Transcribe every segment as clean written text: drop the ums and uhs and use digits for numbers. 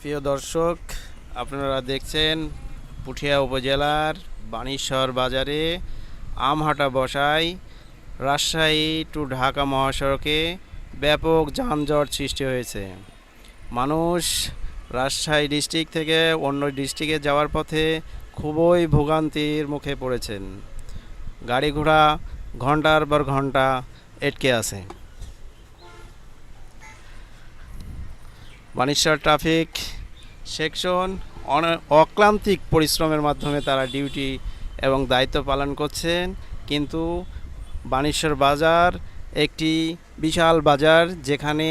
প্রিয় দর্শক, আপনারা দেখছেন পুঠিয়া উপজেলার বানেশ্বর বাজারে আমহাটা বসায় রাজশাহী টু ঢাকা মহাসড়কে ব্যাপক যানজট সৃষ্টি হয়েছে। মানুষ রাজশাহী ডিস্ট্রিক্ট থেকে অন্য ডিস্ট্রিক্টে যাওয়ার পথে খুবই ভোগান্তির মুখে পড়েছেন। গাড়ি ঘোড়া ঘন্টার পর ঘন্টা আটকে আছে। বানেশ্বর ট্রাফিক সেকশন অক্লান্তিক পরিশ্রমের মাধ্যমে তারা ডিউটি এবং দায়িত্ব পালন করছেন, কিন্তু বানেশ্বর বাজার একটি বিশাল বাজার, যেখানে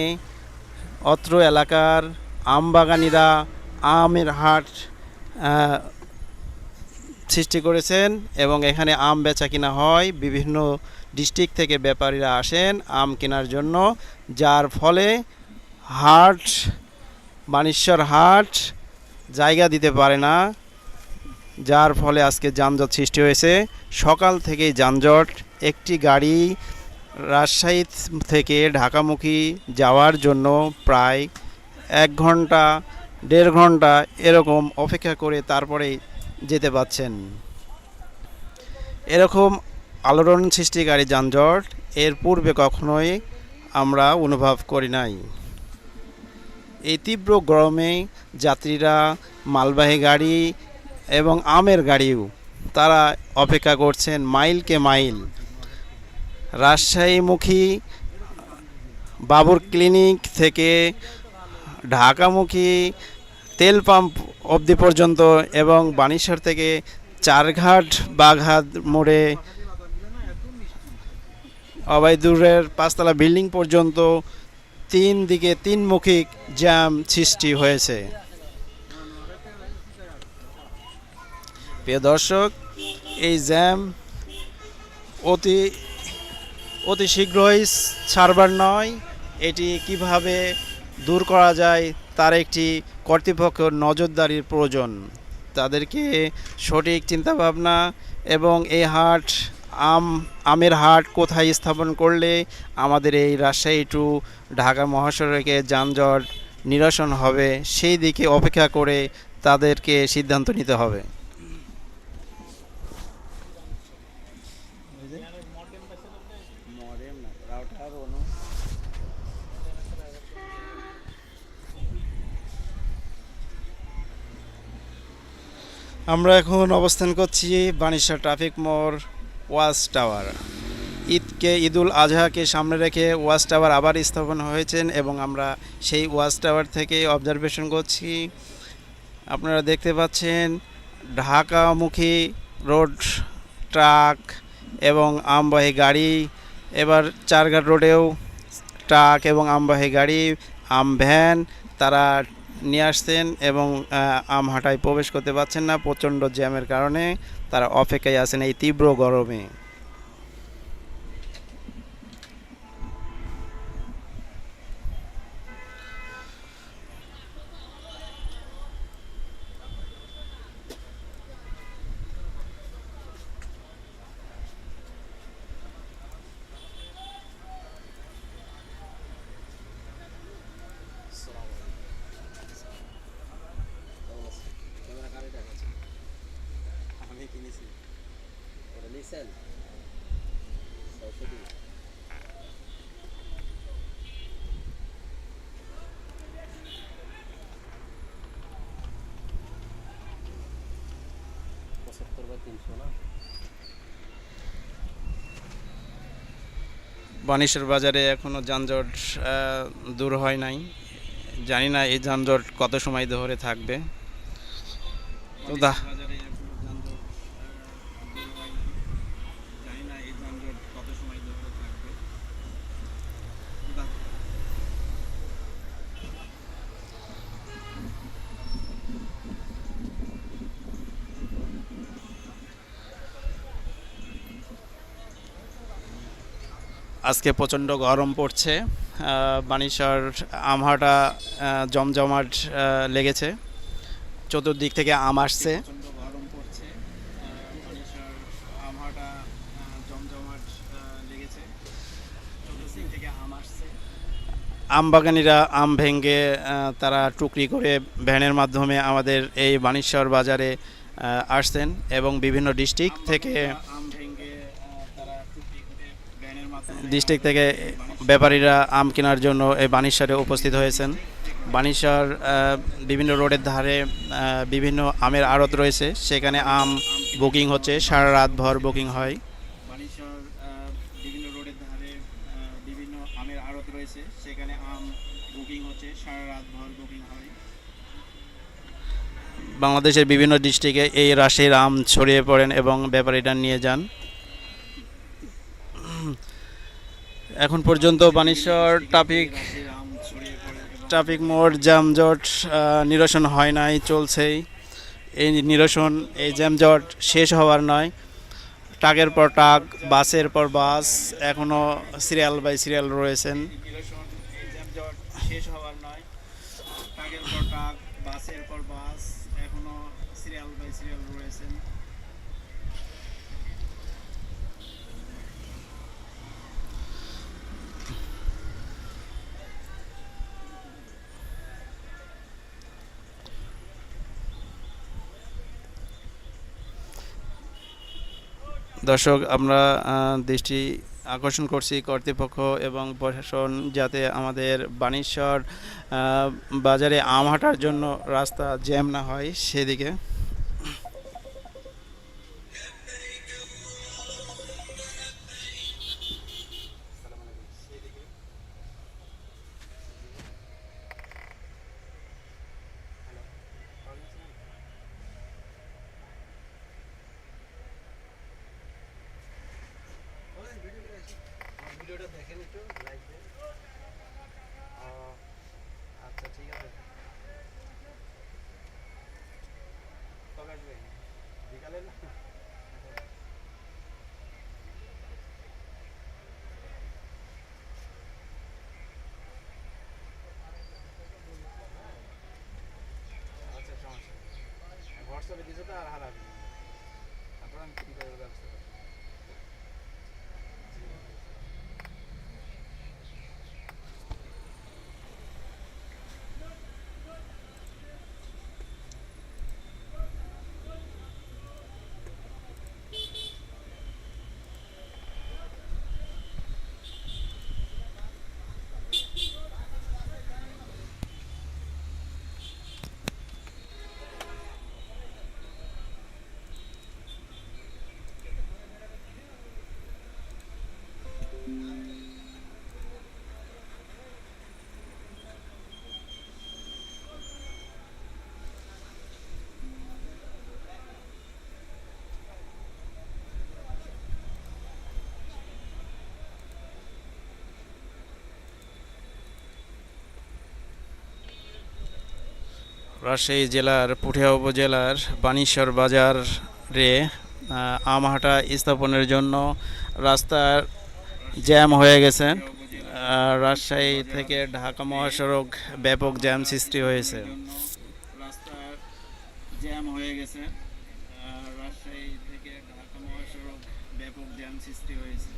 অত্র এলাকার আমবাগানিরা আমের হাট সৃষ্টি করেছেন এবং এখানে আম বেচা কিনা হয়। বিভিন্ন ডিস্ট্রিক্ট থেকে ব্যাপারীরা আসেন আম কেনার জন্য, যার ফলে হাট বানেশ্বর হাট জায়গা দিতে পারে না, যার ফলে আজকে যানজট সৃষ্টি হয়েছে। সকাল থেকেই যানজট। একটি গাড়ি রাজশাহী থেকে ঢাকামুখী যাওয়ার জন্য প্রায় 1 ঘন্টা 1.5 ঘন্টা এরকম অপেক্ষা করে তারপরেই যেতে পাচ্ছেন। এরকম আলোড়ন সৃষ্টিকারী যানজট এর পূর্বে কখনোই আমরা অনুভব করি নাই। এই তীব্র গরমে যাত্রীরা মালবাহী গাড়ি এবং আমের গাড়িও তারা অপেক্ষা করছেন মাইলকে মাইল। রাজশাহীমুখী বাবুর ক্লিনিক থেকে ঢাকামুখী তেল পাম্প অবধি পর্যন্ত এবং বানেশ্বর থেকে চারঘাট বাঘাট মোড়ে অবায়দুরের 5তলা বিল্ডিং পর্যন্ত 3 দিকে 3মুখী জ্যাম সৃষ্টি হয়েছে। প্রিয় দর্শক, এই জ্যাম অতি শীঘ্রই ছাড়বার নয়। এটি কিভাবে দূর করা যায় তার একটি কর্তৃপক্ষ নজরদারির প্রয়োজন। তাদেরকে সঠিক চিন্তাভাবনা এবং এই হাট আমের হাট কোথায় স্থাপন করলে আমাদের এই রাজশাহী টু ঢাকা মহাসড়কে যানজট নিরসন হবে, সেই দিকে অপেক্ষা করে তাদেরকে সিদ্ধান্ত নিতে হবে। আমরা এখন অবস্থান করছি বানেশ্বর ট্রাফিক মোড় ওয়াচ টাওয়ার। ঈদুল আজহাকে সামনে রেখে ওয়াচ টাওয়ার আবার স্থাপন হয়েছেন এবং আমরা সেই ওয়াচ টাওয়ার থেকে অবজারভেশন করছি। আপনারা দেখতে পাচ্ছেন ঢাকামুখী রোড ট্রাক এবং আমবাহী গাড়ি, এবার চারঘাট রোডেও ট্রাক এবং আমবাহী গাড়ি, আম ভ্যান তারা নিয়ে আসছেন এবং আমহাটায় প্রবেশ করতে পারছেন না প্রচণ্ড জ্যামের কারণে। তারা অপেক্ষায় আছেন এই তীব্র গরমে। বানেশ্বর বাজারে এখনও যানজট দূর হয় নাই। জানি না এই যানজট কত সময় ধরে থাকবে। আজকে প্রচণ্ড গরম পড়ছে। বানেশ্বর আমহাটা জমজমাট লেগেছে, চতুর্দিক থেকে আম আসছে। আমবাগানিরা আম ভেঙে তারা টুকরি করে ভ্যানের মাধ্যমে আমাদের এই বানেশ্বর বাজারে আসছেন এবং বিভিন্ন ডিস্ট্রিক্ট থেকে ব্যাপারীরা আম কেনার জন্য এই বানেশ্বরে উপস্থিত হয়েছেন। বানেশ্বর বিভিন্ন রোডের ধারে বিভিন্ন আমের আড়ত রয়েছে, সেখানে আম বুকিং হচ্ছে, সারা রাত ভর বুকিং হয়। বানেশ্বর বিভিন্ন রোডের ধারে বিভিন্ন আমের আড়ত রয়েছে, সেখানে আম বুকিং হচ্ছে, সারা রাত ভর বুকিং হয়। বাংলাদেশের বিভিন্ন ডিস্ট্রিক্টে এই রাশির আম ছড়িয়ে পড়েন এবং ব্যাপারীরা নিয়ে যান। এখন পর্যন্ত বানেশ্বর ট্রাফিক মোড় যানজট নিরসন হয় নাই, চলছেই। এই যানজট শেষ হওয়ার নয়। ট্রাকের পর ট্রাক, বাসের পর বাস এখনও সিরিয়াল বাই সিরিয়াল রয়েছেন। শেষ হওয়ার নয়। ট্রাকের পর ট্রাক, বাসের পর বাস এখনও সিরিয়াল বাই সিরিয়াল রয়েছেন। দর্শক, আমরা দৃষ্টি আকর্ষণ করছি কর্তৃপক্ষ এবং প্রশাসন যাতে আমাদের বানেশ্বর বাজারে আম হাঁটার জন্য রাস্তা জ্যাম না হয় সেদিকে। ভিডিওটা দেখেন একটু, লাইক দেন। আচ্ছা, ঠিক আছে। কবে আসবেন? বিকালে না? আচ্ছা, সমস্যা নেই। হোয়াটসঅ্যাপে দিয়েছে তো আর হারাবি না। তারপর আমি কি করে ব্যবস্থা করব। রাজশাহী জেলার পুঠিয়া উপজেলার বানেশ্বর বাজারে আমহাটা স্থাপনের জন্য রাস্তার জ্যাম হয়ে গেছে। রাজশাহী থেকে ঢাকা মহাসড়ক ব্যাপক জ্যাম সৃষ্টি হয়েছে। রাস্তার জ্যাম হয়ে গেছে। রাজশাহী থেকে ঢাকা মহাসড়ক ব্যাপক জ্যাম সৃষ্টি হয়েছে।